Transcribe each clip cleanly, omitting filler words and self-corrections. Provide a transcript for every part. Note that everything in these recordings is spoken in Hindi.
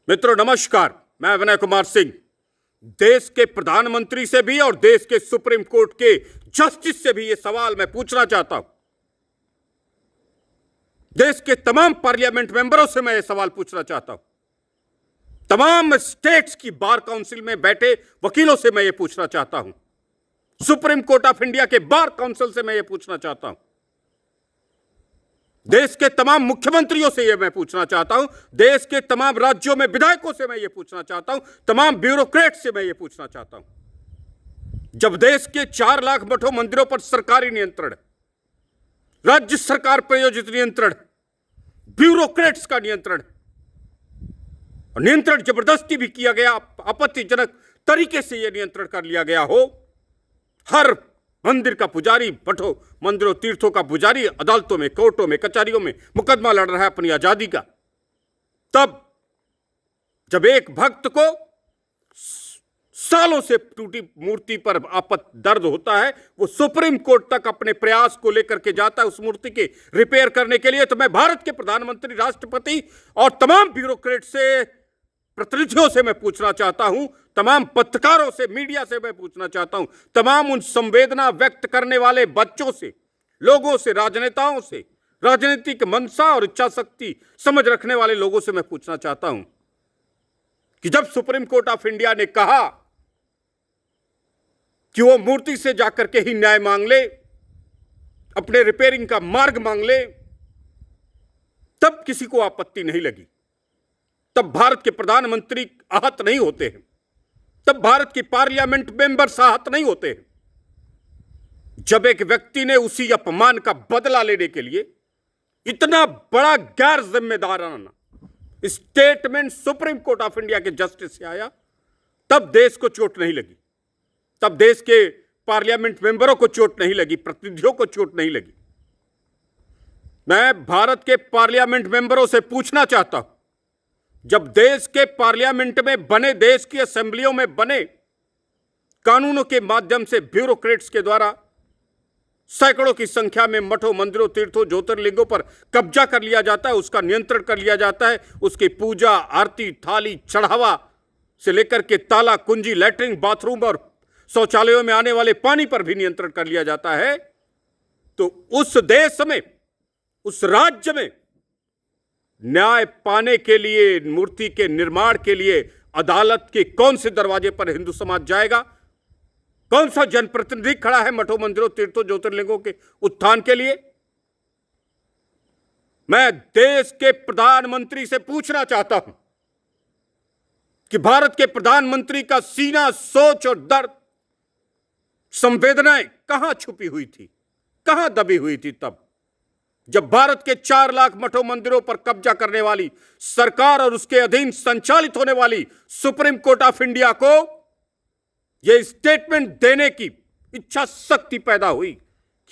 मित्रों नमस्कार, मैं विनय कुमार सिंह देश के प्रधानमंत्री से भी और देश के सुप्रीम कोर्ट के जस्टिस से भी यह सवाल मैं पूछना चाहता हूं। देश के तमाम पार्लियामेंट मेंबरों से मैं यह सवाल पूछना चाहता हूं। तमाम स्टेट्स की बार काउंसिल में बैठे वकीलों से मैं यह पूछना चाहता हूं। सुप्रीम कोर्ट ऑफ इंडिया के बार काउंसिल से मैं यह पूछना चाहता हूं। देश के तमाम मुख्यमंत्रियों से यह मैं पूछना चाहता हूं। देश के तमाम राज्यों में विधायकों से मैं यह पूछना चाहता हूं। तमाम ब्यूरोक्रेट से मैं यह पूछना चाहता हूं। जब देश के 4 लाख मठों मंदिरों पर सरकारी नियंत्रण, राज्य सरकार प्रायोजित नियंत्रण, ब्यूरोक्रेट्स का नियंत्रण, और नियंत्रण जबरदस्ती भी किया गया, आपत्तिजनक तरीके से यह नियंत्रण कर लिया गया हो, हर मंदिर का पुजारी, मठों मंदिरों तीर्थों का पुजारी अदालतों में, कोर्टों में, कचहरियों में मुकदमा लड़ रहा है अपनी आजादी का, तब जब एक भक्त को सालों से टूटी मूर्ति पर आपत दर्द होता है, वो सुप्रीम कोर्ट तक अपने प्रयास को लेकर के जाता है उस मूर्ति के रिपेयर करने के लिए, तो मैं भारत के प्रधानमंत्री, राष्ट्रपति और तमाम ब्यूरोक्रेट से, प्रतिनिधियों से मैं पूछना चाहता हूं, तमाम पत्रकारों से, मीडिया से मैं पूछना चाहता हूं, तमाम उन संवेदना व्यक्त करने वाले बच्चों से, लोगों से, राजनेताओं से, राजनीतिक मंशा और इच्छा शक्ति समझ रखने वाले लोगों से मैं पूछना चाहता हूं कि जब सुप्रीम कोर्ट ऑफ इंडिया ने कहा कि वो मूर्ति से जाकर के ही न्याय मांग ले, अपने रिपेयरिंग का मार्ग मांग ले, तब किसी को आपत्ति नहीं लगी। तब भारत के प्रधानमंत्री आहत नहीं होते हैं, तब भारत की पार्लियामेंट मेंबर्स आहत नहीं होते हैं। जब एक व्यक्ति ने उसी अपमान का बदला लेने के लिए इतना बड़ा गैर जिम्मेदाराना statement supreme court of India के जस्टिस से आया, तब देश को चोट नहीं लगी, तब देश के पार्लियामेंट मेंबरों को चोट नहीं लगी, प्रतिनिधियों को चोट नहीं लगी। मैं भारत के पार्लियामेंट मेंबरों से पूछना चाहता हूं, जब देश के पार्लियामेंट में बने, देश की असेंबलियों में बने कानूनों के माध्यम से ब्यूरोक्रेट्स के द्वारा सैकड़ों की संख्या में मठों, मंदिरों, तीर्थों, ज्योतिर्लिंगों पर कब्जा कर लिया जाता है, उसका नियंत्रण कर लिया जाता है, उसकी पूजा, आरती, थाली, चढ़ावा से लेकर के ताला, कुंजी, लैट्रिन, बाथरूम और शौचालयों में आने वाले पानी पर भी नियंत्रण कर लिया जाता है, तो उस देश में, उस राज्य में न्याय पाने के लिए, मूर्ति के निर्माण के लिए अदालत के कौन से दरवाजे पर हिंदू समाज जाएगा? कौन सा जनप्रतिनिधि खड़ा है मठों, मंदिरों, तीर्थों, ज्योतिर्लिंगों के उत्थान के लिए? मैं देश के प्रधानमंत्री से पूछना चाहता हूं कि भारत के प्रधानमंत्री का सीना, सोच और दर्द, संवेदनाएं कहां छुपी हुई थी, कहां दबी हुई थी तब जब भारत के 4 लाख मठों, मंदिरों पर कब्जा करने वाली सरकार और उसके अधीन संचालित होने वाली सुप्रीम कोर्ट ऑफ इंडिया को यह स्टेटमेंट देने की इच्छा शक्ति पैदा हुई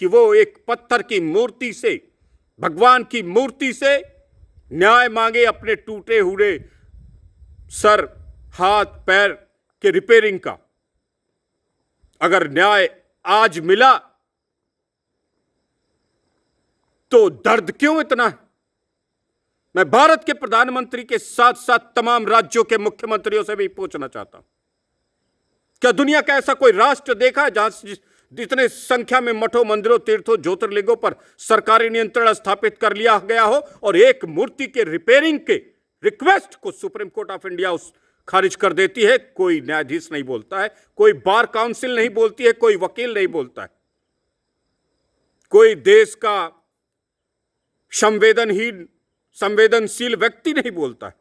कि वो एक पत्थर की मूर्ति से, भगवान की मूर्ति से न्याय मांगे अपने टूटे हुए सर, हाथ, पैर के रिपेयरिंग का। अगर न्याय आज मिला तो दर्द क्यों इतना है? मैं भारत के प्रधानमंत्री के साथ साथ तमाम राज्यों के मुख्यमंत्रियों से भी पूछना चाहता हूं, क्या दुनिया का ऐसा कोई राष्ट्र देखा है जहां जितने संख्या में मठों, मंदिरों, तीर्थों, ज्योतिर्लिंगों पर सरकारी नियंत्रण स्थापित कर लिया गया हो और एक मूर्ति के रिपेयरिंग के रिक्वेस्ट को सुप्रीम कोर्ट ऑफ इंडिया उस खारिज कर देती है? कोई न्यायाधीश नहीं बोलता है, कोई बार काउंसिल नहीं बोलती है, कोई वकील नहीं बोलता है, कोई देश का संवेदनशील व्यक्ति नहीं बोलता है।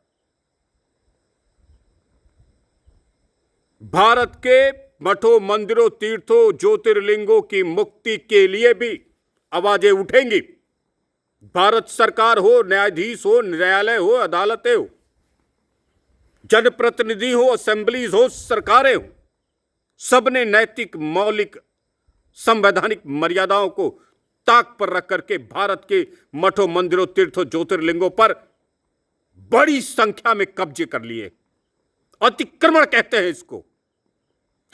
भारत के मठों, मंदिरों, तीर्थों, ज्योतिर्लिंगों की मुक्ति के लिए भी आवाजें उठेंगी। भारत सरकार हो, न्यायाधीश हो, न्यायालय हो, अदालतें हो, जनप्रतिनिधि हो, असेंबलीज हो, सरकारें हो, सबने नैतिक, मौलिक, संवैधानिक मर्यादाओं को ताक पर रख करके भारत के मठों, मंदिरों, तीर्थों, ज्योतिर्लिंगों पर बड़ी संख्या में कब्जे कर लिए। अतिक्रमण कहते हैं इसको,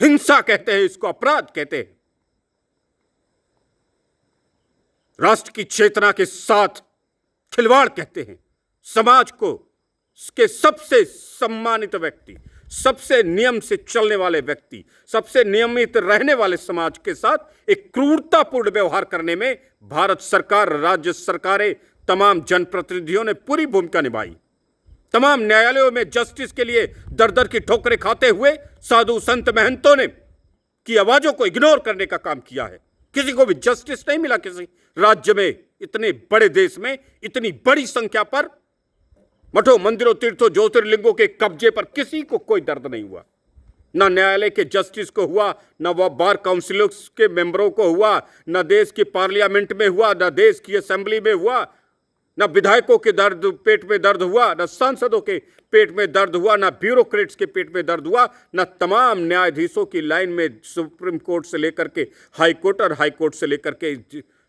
हिंसा कहते हैं इसको, अपराध कहते हैं। राष्ट्र की चेतना के साथ खिलवाड़ कहते हैं, समाज को के सबसे सम्मानित व्यक्ति, सबसे नियम से चलने वाले व्यक्ति, सबसे नियमित रहने वाले समाज के साथ एक क्रूरतापूर्ण व्यवहार करने में भारत सरकार, राज्य सरकारें, तमाम जनप्रतिनिधियों ने पूरी भूमिका निभाई। तमाम न्यायालयों में जस्टिस के लिए दर दर की ठोकरें खाते हुए साधु संत महंतों ने की आवाजों को इग्नोर करने का काम किया है। किसी को भी जस्टिस नहीं मिला। किसी राज्य में, इतने बड़े देश में इतनी बड़ी संख्या पर मठों, मंदिरों, तीर्थों, ज्योतिर्लिंगों के कब्जे पर किसी को कोई दर्द नहीं हुआ। ना न्यायालय के जस्टिस को हुआ, ना वह बार काउंसिल के मेंबरों को हुआ, ना देश की पार्लियामेंट में हुआ, ना देश की असेंबली में हुआ, ना विधायकों के पेट में दर्द हुआ, ना सांसदों के पेट में दर्द हुआ, ना ब्यूरोक्रेट्स के पेट में दर्द हुआ, ना तमाम न्यायाधीशों की लाइन में सुप्रीम कोर्ट से लेकर के हाई कोर्ट और हाई कोर्ट से लेकर के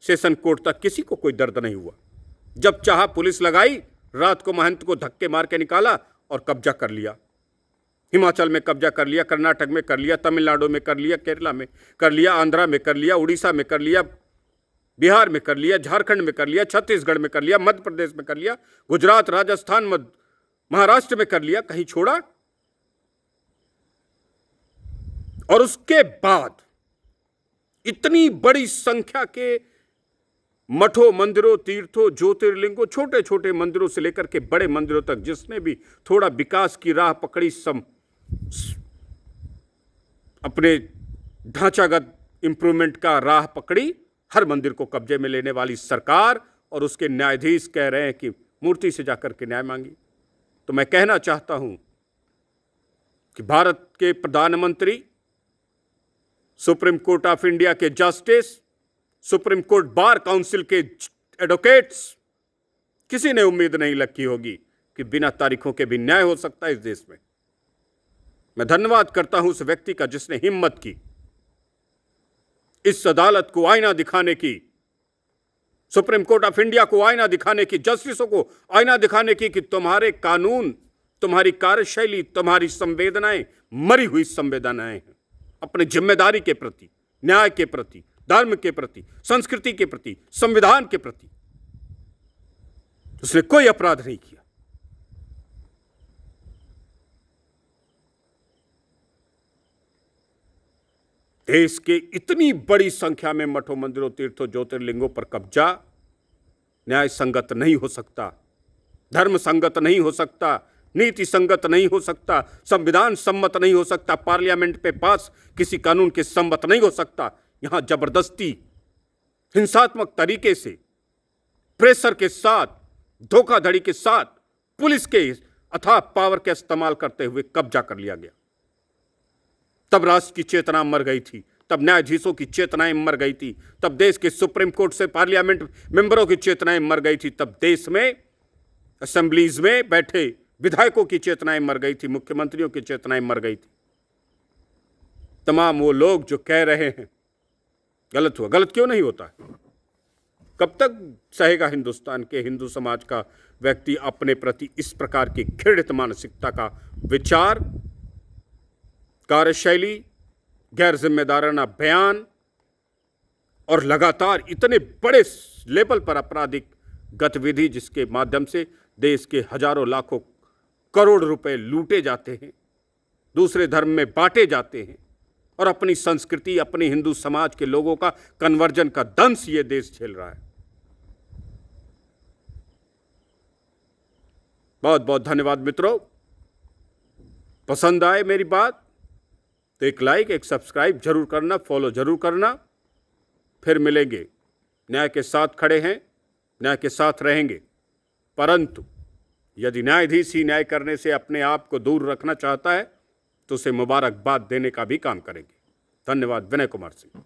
सेशन कोर्ट तक किसी को कोई दर्द नहीं हुआ। जब चाहा पुलिस लगाई, रात को महंत को धक्के मार के निकाला और कब्जा कर लिया। हिमाचल में कब्जा कर लिया, कर्नाटक में कर लिया, तमिलनाडु में कर लिया, केरला में कर लिया, आंध्रा में कर लिया, उड़ीसा में कर लिया, बिहार में कर लिया, झारखंड में कर लिया, छत्तीसगढ़ में कर लिया, मध्य प्रदेश में कर लिया, गुजरात, राजस्थान, महाराष्ट्र में कर लिया। कहीं छोड़ा? और उसके बाद इतनी बड़ी संख्या के मठों, मंदिरों, तीर्थों, ज्योतिर्लिंगों, छोटे छोटे मंदिरों से लेकर के बड़े मंदिरों तक जिसने भी थोड़ा विकास की राह पकड़ी, अपने ढांचागत इंप्रूवमेंट का राह पकड़ी, हर मंदिर को कब्जे में लेने वाली सरकार और उसके न्यायाधीश कह रहे हैं कि मूर्ति से जाकर के न्याय मांगी। तो मैं कहना चाहता हूं कि भारत के प्रधानमंत्री, सुप्रीम कोर्ट ऑफ इंडिया के justice, supreme court bar council के एडवोकेट्स, किसी ने उम्मीद नहीं रखी होगी कि बिना तारीखों के भी न्याय हो सकता है इस देश में। मैं धन्यवाद करता हूं उस व्यक्ति का जिसने हिम्मत की इस अदालत को आईना दिखाने की, सुप्रीम कोर्ट ऑफ इंडिया को आईना दिखाने की, जस्टिसों को आईना दिखाने की कि तुम्हारे कानून, तुम्हारी कार्यशैली, तुम्हारी संवेदनाएं मरी हुई संवेदनाएं हैं। अपनी जिम्मेदारी के प्रति, न्याय के प्रति, धर्म के प्रति, संस्कृति के प्रति, संविधान के प्रति उसने कोई अपराध नहीं किया। देश के इतनी बड़ी संख्या में मठों, मंदिरों, तीर्थों, ज्योतिर्लिंगों पर कब्जा न्याय संगत नहीं हो सकता, धर्म संगत नहीं हो सकता, नीति संगत नहीं हो सकता, संविधान सम्मत नहीं हो सकता, पार्लियामेंट पे पास किसी कानून के सम्मत नहीं हो सकता। यहां जबरदस्ती, हिंसात्मक तरीके से, प्रेशर के साथ, धोखाधड़ी के साथ, पुलिस के अथाह पावर का इस्तेमाल करते हुए कब्जा कर लिया गया। तब राष्ट्र की चेतना मर गई थी, तब न्यायाधीशों की चेतनाएं मर गई थी, तब देश के सुप्रीम कोर्ट से पार्लियामेंट मेंबरों की चेतनाएं मर गई थी, तब देश में असेंबलीज में बैठे विधायकों की चेतनाएं मर गई थी, मुख्यमंत्रियों की चेतनाएं मर गई थी। तमाम वो लोग जो कह रहे हैं गलत हुआ, गलत क्यों नहीं होता है? कब तक सहेगा हिंदुस्तान के हिंदू समाज का व्यक्ति अपने प्रति इस प्रकार की घृणित मानसिकता का विचार, कार्यशैली, गैर जिम्मेदाराना बयान और लगातार इतने बड़े लेवल पर आपराधिक गतिविधि जिसके माध्यम से देश के हजारों लाखों करोड़ रुपए लूटे जाते हैं, दूसरे धर्म में बांटे जाते हैं और अपनी संस्कृति, अपने हिंदू समाज के लोगों का कन्वर्जन का दंश ये देश झेल रहा है। बहुत बहुत धन्यवाद मित्रों। पसंद आए मेरी बात तो एक लाइक, एक सब्सक्राइब जरूर करना, फॉलो जरूर करना। फिर मिलेंगे। न्याय के साथ खड़े हैं, न्याय के साथ रहेंगे, परंतु यदि न्यायाधीश ही न्याय करने से अपने आप को दूर रखना चाहता है तो उसे मुबारकबाद देने का भी काम करेंगे। धन्यवाद। विनय कुमार सिंह।